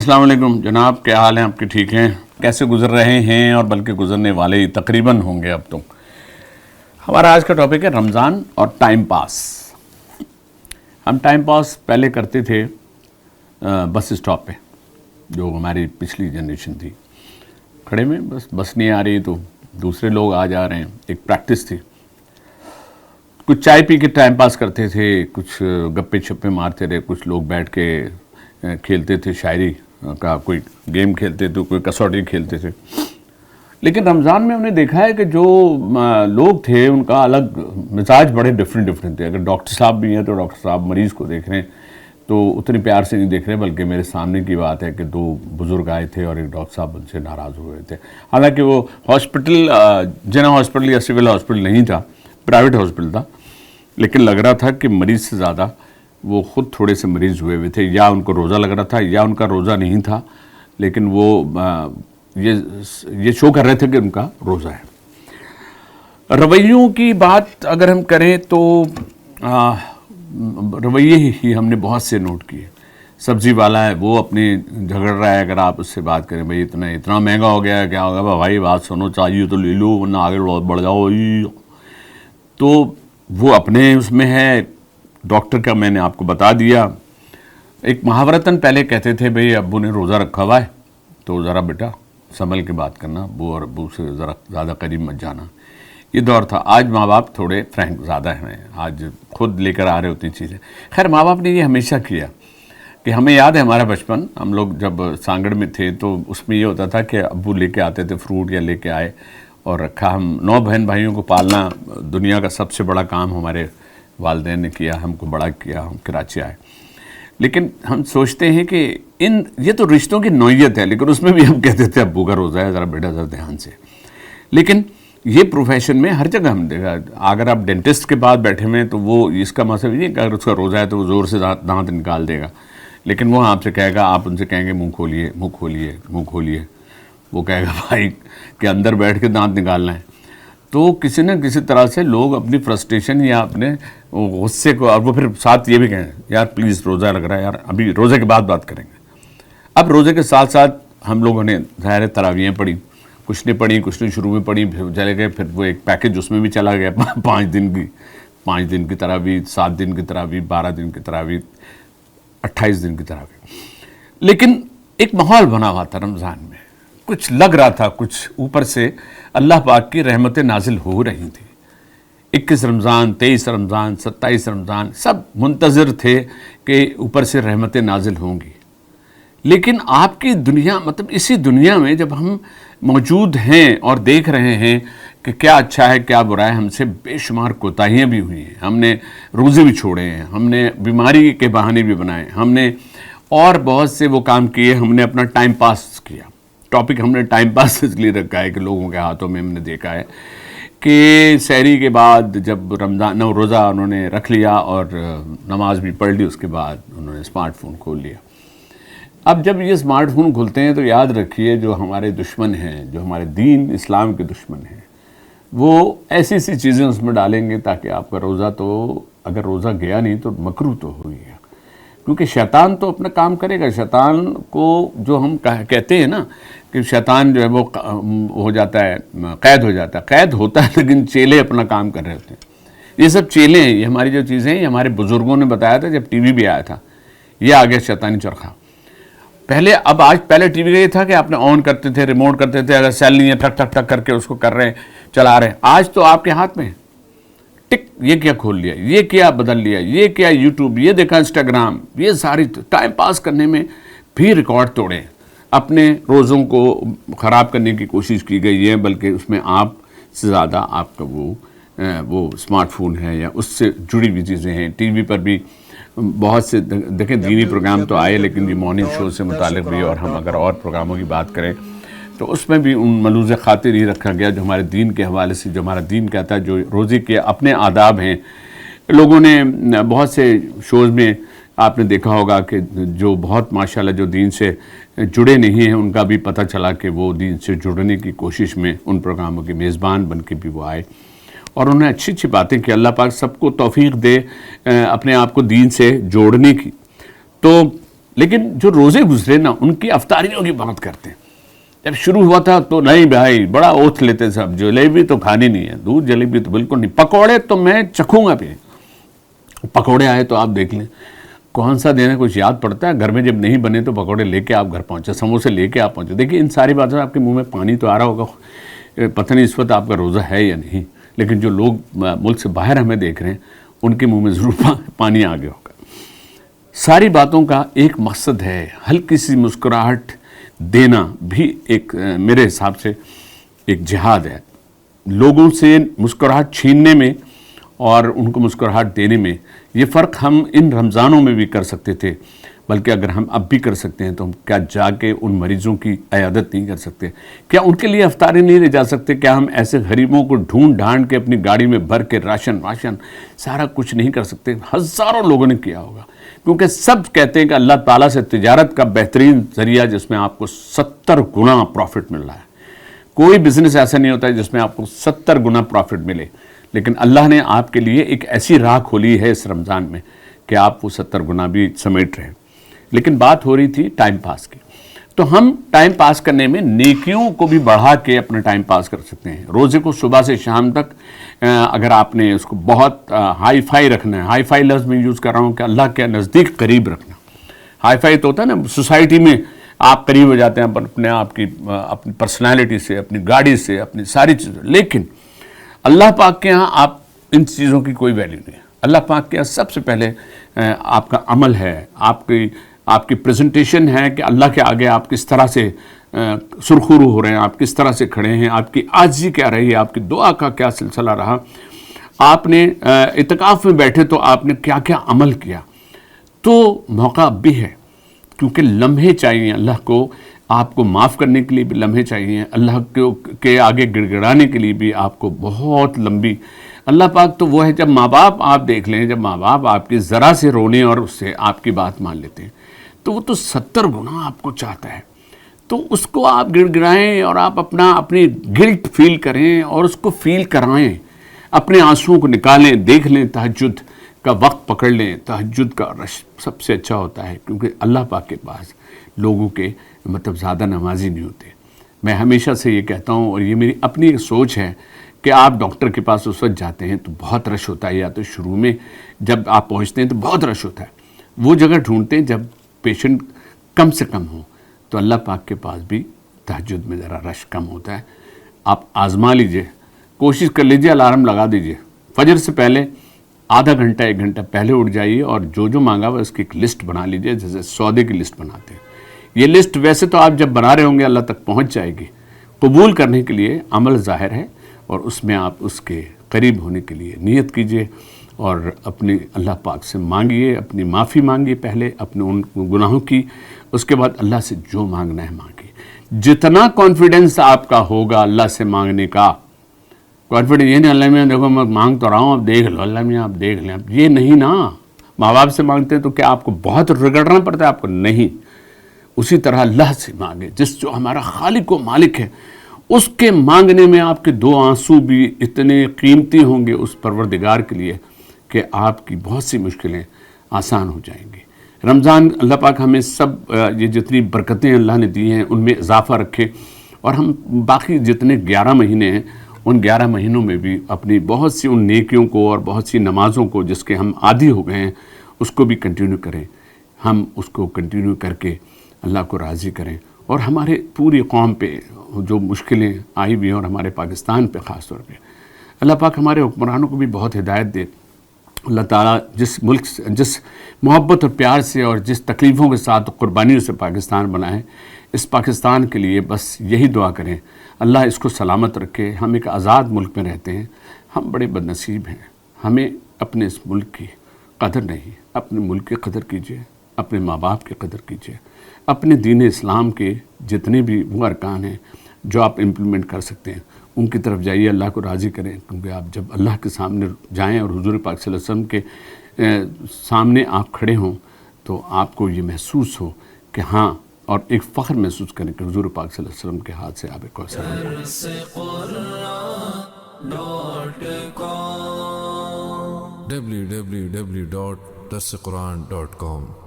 السلام علیکم جناب، کیا حال ہیں آپ کے؟ ٹھیک ہیں؟ کیسے گزر رہے ہیں اور بلکہ گزرنے والے تقریباً ہوں گے اب تو؟ ہمارا آج کا ٹاپک ہے رمضان اور ٹائم پاس۔ ہم ٹائم پاس پہلے کرتے تھے بس اسٹاپ پہ، جو ہماری پچھلی جنریشن تھی، کھڑے میں بس نہیں آ رہی تو دوسرے لوگ آ جا رہے ہیں، ایک پریکٹس تھی۔ کچھ چائے پی کے ٹائم پاس کرتے تھے، کچھ گپے چھپے مارتے رہے، کچھ لوگ بیٹھ کے کھیلتے تھے شاعری کا، کوئی گیم کھیلتے تھے، کوئی کسوٹی کھیلتے تھے۔ لیکن رمضان میں ہم نے دیکھا ہے کہ جو لوگ تھے ان کا الگ مزاج بڑے ڈفرینٹ تھے۔ اگر ڈاکٹر صاحب بھی ہیں تو ڈاکٹر صاحب مریض کو دیکھ رہے ہیں تو اتنی پیار سے نہیں دیکھ رہے، بلکہ میرے سامنے کی بات ہے کہ دو بزرگ آئے تھے اور ایک ڈاکٹر صاحب ان سے ناراض ہوئے تھے۔ حالانکہ وہ ہاسپٹل جنا ہاسپٹل یا سول ہاسپٹل نہیں تھا، پرائیویٹ ہاسپٹل تھا، لیکن لگ رہا تھا کہ مریض سے زیادہ وہ خود تھوڑے سے مریض ہوئے تھے، یا ان کو روزہ لگ رہا تھا یا ان کا روزہ نہیں تھا، لیکن وہ یہ شو کر رہے تھے کہ ان کا روزہ ہے۔ رویوں کی بات اگر ہم کریں تو رویے ہی ہم نے بہت سے نوٹ کیے۔ سبزی والا ہے، وہ اپنی جھگڑ رہا ہے، اگر آپ اس سے بات کریں بھائی اتنا مہنگا ہو گیا ہے، کیا ہوگا بھائی، بات سنو، چاہیے تو لے لو ورنہ آگے بڑھ جاؤ، تو وہ اپنے اس میں ہے۔ ڈاکٹر کا میں نے آپ کو بتا دیا، ایک محاورتاً پہلے کہتے تھے بھئی ابو نے روزہ رکھا ہوا ہے تو ذرا بیٹا سنبھل کے بات کرنا، ابو اور ابو سے ذرا زیادہ قریب مت جانا، یہ دور تھا۔ آج ماں باپ تھوڑے فرینک زیادہ ہیں، آج خود لے کر آ رہے ہوتی چیزیں۔ خیر، ماں باپ نے یہ ہمیشہ کیا کہ ہمیں یاد ہے ہمارا بچپن، ہم لوگ جب سانگڑ میں تھے تو اس میں یہ ہوتا تھا کہ ابو لے کے آتے تھے فروٹ یا لے کے آئے اور رکھا۔ ہم 9 بہن بھائیوں کو پالنا دنیا کا سب سے بڑا کام ہمارے والدین نے کیا، ہم کو بڑا کیا، ہم کراچی آئے۔ لیکن ہم سوچتے ہیں کہ یہ تو رشتوں کی نوعیت ہے، لیکن اس میں بھی ہم کہتے تھے ابو کا روزہ ہے، ذرا بیٹا ذرا دھیان سے۔ لیکن یہ پروفیشن میں ہر جگہ ہم دیکھا، اگر آپ ڈینٹسٹ کے پاس بیٹھے ہوئے ہیں تو وہ اس کا مطلب یہ نہیں کہ اگر اس کا روزہ ہے تو وہ زور سے دانت نکال دے گا، لیکن وہ آپ سے کہے گا، آپ ان سے کہیں گے منہ کھولیے منہ کھولیے منہ کھولیے، وہ کہے گا بھائی کہ اندر بیٹھ کے دانت نکالنا ہے۔ تو کسی نہ کسی طرح سے لوگ اپنی فرسٹریشن یا اپنے غصے کو، اور وہ پھر ساتھ یہ بھی کہیں یار پلیز روزہ لگ رہا ہے یار، ابھی روزے کے بعد بات کریں گے۔ اب روزے کے ساتھ ساتھ ہم لوگوں نے ظاہر تراویحیں پڑھی، کچھ نے پڑھی، کچھ نے شروع میں پڑھی، پھر چلے گئے، پھر وہ ایک پیکج اس میں بھی چلا گیا، 5 دن کی تراویح، 7 دن کی تراویح، 12 دن کی تراویح، 28 دن کی تراویح۔ لیکن ایک ماحول بنا ہوا تھا رمضان میں، کچھ لگ رہا تھا، کچھ اوپر سے اللہ پاک کی رحمتیں نازل ہو رہی تھیں۔ 21 رمضان، 23 رمضان، 27 رمضان، سب منتظر تھے کہ اوپر سے رحمتیں نازل ہوں گی۔ لیکن آپ کی دنیا، مطلب اسی دنیا میں جب ہم موجود ہیں اور دیکھ رہے ہیں کہ کیا اچھا ہے کیا برا ہے، ہم سے بے شمار کوتاہیاں بھی ہوئی ہیں، ہم نے روزے بھی چھوڑے ہیں، ہم نے بیماری کے بہانے بھی بنائے، ہم نے اور بہت سے وہ کام کیے، ہم نے اپنا ٹائم پاس کیا۔ ٹاپک ہم نے ٹائم پاس اس لیے رکھا ہے کہ لوگوں کے ہاتھوں میں ہم نے دیکھا ہے کہ سحری کے بعد جب رمضان روزہ انہوں نے رکھ لیا اور نماز بھی پڑھ لی، اس کے بعد انہوں نے اسمارٹ فون کھول لیا۔ اب جب یہ اسمارٹ فون کھلتے ہیں تو یاد رکھیے جو ہمارے دشمن ہیں، جو ہمارے دین اسلام کے دشمن ہیں، وہ ایسی چیزیں اس میں ڈالیں گے تاکہ آپ کا روزہ، تو اگر روزہ گیا نہیں تو مکروہ تو ہو گیا، کیونکہ شیطان تو اپنا کام کرے گا۔ شیطان کو جو ہم کہتے ہیں نا کہ شیطان جو ہے وہ ہو جاتا ہے، قید ہو جاتا ہے، قید ہوتا ہے لیکن چیلے اپنا کام کر رہے ہوتے ہیں۔ یہ سب چیلے ہیں، یہ ہماری جو چیزیں ہیں، یہ ہمارے بزرگوں نے بتایا تھا جب ٹی وی بھی آیا تھا، یہ آ گیا شیطانی چرخہ۔ پہلے ٹی وی کا یہ تھا کہ آپ نے آن کرتے تھے، ریموٹ کرتے تھے، اگر سیل نہیں ہے ٹھک ٹھک ٹھک کر کے اس کو کر رہے ہیں، چلا رہے ہیں۔ آج تو آپ کے ہاتھ میں ٹک، یہ کیا کھول لیا، یہ کیا بدل لیا، یہ کیا یوٹیوب، یہ دیکھا انسٹاگرام، یہ ساری ٹائم پاس کرنے میں بھی ریکارڈ توڑے، اپنے روزوں کو خراب کرنے کی کوشش کی گئی ہے، بلکہ اس میں آپ سے زیادہ آپ کا وہ اسمارٹ فون ہے یا اس سے جڑی ہوئی چیزیں ہیں۔ ٹی وی پر بھی بہت سے دیکھیں دینی پروگرام تو آئے، لیکن یہ مارننگ شو سے متعلق بھی، اور ہم اگر اور پروگراموں کی بات کریں تو اس میں بھی ان ملوز خاطر ہی رکھا گیا جو ہمارے دین کے حوالے سے، جو ہمارا دین کہتا ہے، جو روزے کے اپنے آداب ہیں۔ لوگوں نے بہت سے شوز میں آپ نے دیکھا ہوگا کہ جو بہت ماشاءاللہ جو دین سے جڑے نہیں ہیں، ان کا بھی پتہ چلا کہ وہ دین سے جڑنے کی کوشش میں ان پروگراموں کے میزبان بن کے بھی وہ آئے، اور انہیں اچھی اچھی باتیں کہ اللہ پاک سب کو توفیق دے اپنے آپ کو دین سے جوڑنے کی۔ تو لیکن جو روزے گزرے نا ان کی افطاریوں کی بات کرتے ہیں. جب شروع ہوا تھا تو نہیں بھائی بڑا اوتھ لیتے سب, جلیبی تو کھانی نہیں ہے, دودھ جلیبی تو بالکل نہیں, پکوڑے تو میں چکھوں گا بھی. پکوڑے آئے تو آپ دیکھ لیں کون سا دینا کچھ یاد پڑتا ہے, گھر میں جب نہیں بنے تو پکوڑے لے کے آپ گھر پہنچے, سموسے لے کے آپ پہنچے. دیکھیے ان ساری باتوں سے آپ کے منہ میں پانی تو آ رہا ہوگا, پتہ نہیں اس وقت آپ کا روزہ ہے یا نہیں, لیکن جو لوگ ملک سے باہر ہمیں دیکھ رہے ہیں ان کے منہ میں ضرور پانی آ گیا ہوگا. ساری باتوں کا ایک مقصد ہے, ہلکی سی مسکراہٹ دینا بھی ایک میرے حساب سے ایک جہاد ہے. لوگوں سے مسکراہٹ چھیننے میں اور ان کو مسکراہٹ دینے میں, یہ فرق ہم ان رمضانوں میں بھی کر سکتے تھے, بلکہ اگر ہم اب بھی کر سکتے ہیں تو ہم کیا جا کے ان مریضوں کی عیادت نہیں کر سکتے؟ کیا ان کے لیے افطاری نہیں لے جا سکتے؟ کیا ہم ایسے غریبوں کو ڈھونڈ ڈھانڈ کے اپنی گاڑی میں بھر کے راشن سارا کچھ نہیں کر سکتے؟ ہزاروں لوگوں نے کیا ہوگا, کیونکہ سب کہتے ہیں کہ اللہ تعالیٰ سے تجارت کا بہترین ذریعہ جس میں آپ کو 70 گنا پروفٹ مل رہا ہے. کوئی بزنس ایسا نہیں ہوتا ہے جس میں آپ کو 70 گنا پروفٹ ملے, لیکن اللہ نے آپ کے لیے ایک ایسی راہ کھولی ہے اس رمضان میں کہ آپ وہ 70 گنا بھی سمیٹ رہے ہیں. لیکن بات ہو رہی تھی ٹائم پاس کی, تو ہم ٹائم پاس کرنے میں نیکیوں کو بھی بڑھا کے اپنا ٹائم پاس کر سکتے ہیں. روزے کو صبح سے شام تک اگر آپ نے اس کو بہت ہائی فائی رکھنا ہے, ہائی فائی لفظ میں یوز کر رہا ہوں کہ اللہ کے نزدیک قریب رکھنا. ہائی فائی تو ہوتا ہے نا سوسائٹی میں آپ قریب ہو جاتے ہیں اپنے آپ کی اپنی پرسنالٹی سے, اپنی گاڑی سے, اپنی ساری چیزیں, لیکن اللہ پاک کے ہاں آپ ان چیزوں کی کوئی ویلیو نہیں ہے. اللہ پاک کے ہاں سب سے پہلے آپ کا عمل ہے, آپ کی پریزنٹیشن ہے کہ اللہ کے آگے آپ کس طرح سے سرخرو ہو رہے ہیں, آپ کس طرح سے کھڑے ہیں, آپ کی عاجزی کیا رہی ہے, آپ کی دعا کا کیا سلسلہ رہا, آپ نے اعتکاف میں بیٹھے تو آپ نے کیا کیا عمل کیا. تو موقع اب بھی ہے, کیونکہ لمحے چاہیے اللہ کو, آپ کو معاف کرنے کے لیے بھی لمحے چاہیے, اللہ کے آگے گڑگڑانے کے لیے بھی آپ کو بہت لمبی. اللہ پاک تو وہ ہے, جب ماں باپ آپ دیکھ لیں, جب ماں باپ آپ کی ذرا سے رونے اور اس سے آپ کی بات مان لیتے ہیں تو وہ تو 70 گنا آپ کو چاہتا ہے. تو اس کو آپ گڑگڑائیں اور آپ اپنی گلٹ فیل کریں اور اس کو فیل کرائیں, اپنے آنسوؤں کو نکالیں, دیکھ لیں, تہجد کا وقت پکڑ لیں. تہجد کا رش سب سے اچھا ہوتا ہے, کیونکہ اللہ پاک کے پاس لوگوں کے زیادہ نمازی نہیں ہوتے. میں ہمیشہ سے یہ کہتا ہوں, اور یہ میری اپنی ایک سوچ ہے, کہ آپ ڈاکٹر کے پاس اس وقت جاتے ہیں تو بہت رش ہوتا ہے, یا تو شروع میں جب آپ پہنچتے ہیں تو بہت رش ہوتا ہے. وہ جگہ ڈھونڈتے ہیں جب پیشنٹ کم سے کم ہو, تو اللہ پاک کے پاس بھی تہجد میں ذرا رش کم ہوتا ہے. آپ آزما لیجئے, کوشش کر لیجئے, الارم لگا دیجئے, فجر سے پہلے آدھا گھنٹہ 1 گھنٹہ پہلے اٹھ جائیے, اور جو مانگا ہوا اس کی ایک لسٹ بنا لیجئے, جیسے سودے کی لسٹ بناتے ہیں. یہ لسٹ ویسے تو آپ جب بنا رہے ہوں گے اللہ تک پہنچ جائے گی. قبول کرنے کے لیے عمل ظاہر ہے, اور اس میں آپ اس کے قریب ہونے کے لیے نیت کیجئے, اور اپنے اللہ پاک سے مانگیے, اپنی معافی مانگیے پہلے اپنے ان گناہوں کی, اس کے بعد اللہ سے جو مانگنا ہے مانگیے. جتنا کانفیڈنس آپ کا ہوگا اللہ سے مانگنے کا, کانفیڈنس یہ نہیں اللہ میاں دیکھو میں مانگ تو رہا ہوں, اب دیکھ لو اللہ میاں آپ دیکھ لیں, اب یہ نہیں نا. ماں باپ سے مانگتے ہیں تو کیا آپ کو بہت رگڑنا پڑتا ہے؟ آپ کو نہیں. اسی طرح اللہ سے مانگے, جو ہمارا خالق و مالک ہے, اس کے مانگنے میں آپ کے 2 آنسو بھی اتنے قیمتی ہوں گے اس پروردگار کے لیے کہ آپ کی بہت سی مشکلیں آسان ہو جائیں گی. رمضان اللہ پاک ہمیں سب یہ جتنی برکتیں اللہ نے دی ہیں ان میں اضافہ رکھے, اور ہم باقی جتنے 11 مہینے ہیں ان 11 مہینوں میں بھی اپنی بہت سی ان نیکیوں کو اور بہت سی نمازوں کو جس کے ہم عادی ہو گئے ہیں اس کو بھی کنٹینیو کریں. ہم اس کو کنٹینیو کر کے اللہ کو راضی کریں, اور ہمارے پوری قوم پہ جو مشکلیں آئی بھی ہیں, اور ہمارے پاکستان پہ خاص طور پہ, اللہ پاک ہمارے حکمرانوں کو بھی بہت ہدایت دے. اللہ تعالیٰ جس ملک سے, جس محبت اور پیار سے اور جس تکلیفوں کے ساتھ قربانیوں سے پاکستان بنا ہے, اس پاکستان کے لیے بس یہی دعا کریں, اللہ اس کو سلامت رکھے. ہم ایک آزاد ملک میں رہتے ہیں, ہم بڑے بد نصیب ہیں, ہمیں اپنے اس ملک کی قدر نہیں. اپنے ملک کی قدر کیجئے, اپنے ماں باپ کی قدر کیجئے, اپنے دین اسلام کے جتنے بھی وہ ارکان ہیں جو آپ امپلیمنٹ کر سکتے ہیں ان کی طرف جائیے, اللہ کو راضی کریں. کیونکہ آپ جب اللہ کے سامنے جائیں اور حضور پاک صلی اللہ علیہ وسلم کے سامنے آپ کھڑے ہوں تو آپ کو یہ محسوس ہو کہ ہاں, اور ایک فخر محسوس کریں کہ حضور پاک صلی اللہ علیہ وسلم کے ہاتھ سے آب کوثر www.darsequran.com